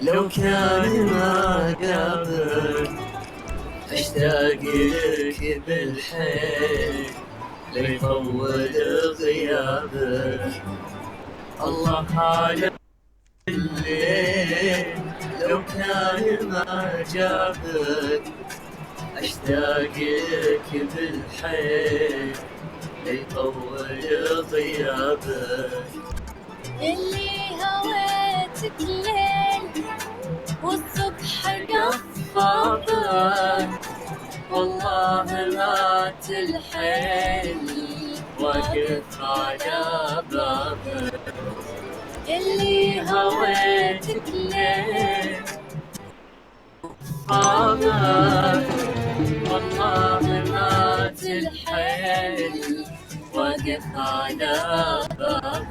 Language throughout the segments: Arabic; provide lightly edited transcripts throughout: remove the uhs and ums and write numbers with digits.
لو كان ما قابل أشتاق لك بالحيل ليطول غيابك. الله على الليل لو كان ما جابك أشتاق لك بالحيل ليطول غيابك. اللي هويتك ليل والصبح قفاضك والله ما تلحل واقف على بابك. اللي هويتك ليل قفاضك والله ما تلحل واقف على بابك.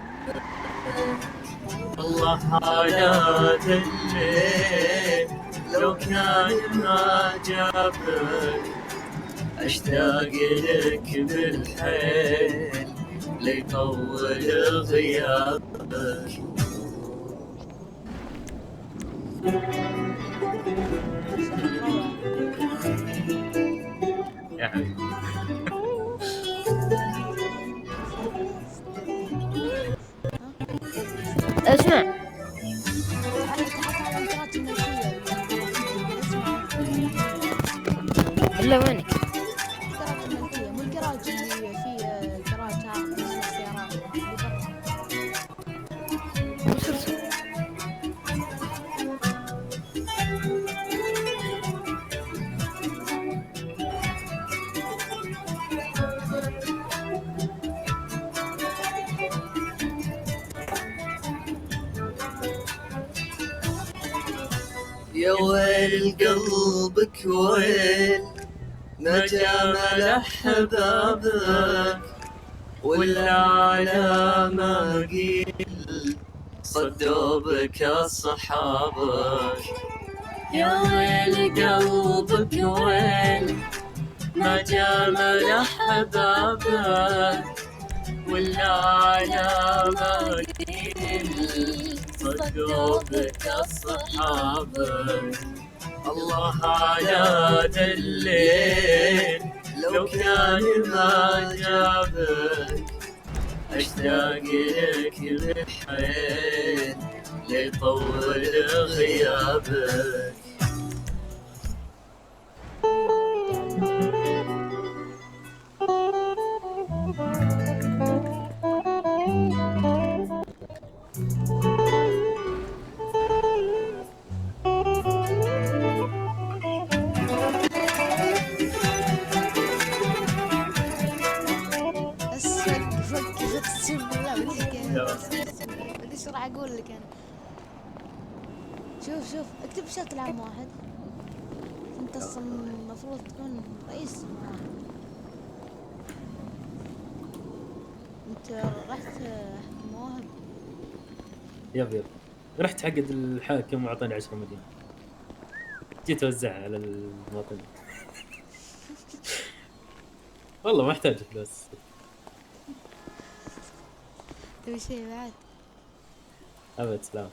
الله على الليل لو كان ما جابك أشتاق لك بالحيل ليطول غيابك. يا حبيبي اسمع الا وينك؟ مو الجراج اللي فيه جراج السيارات يا ويل قلبك ويل ما جامل أحبابك ولا على ما قيل صدوا بك أصحابك. يا ويل قلبك ويل ما جامل أحبابك ولا على ما قيل صدوا بك أصحابك. الله على الليل لو كان ما جابك أشتاق لك بالحيل ليطول غيابك. اقسم بالله بديش راح اقول لك انا. شوف اكتب بشكل عام واحد. انت اصلا المفروض تكون رئيس معاهد. انت رحت حق المواهب. يب رحت حق الحاكم واعطاني 10 مليون جيت اوزعها على المواطنين. والله ما احتاج فلوس. تبي شيء بعد؟ ابد سلام.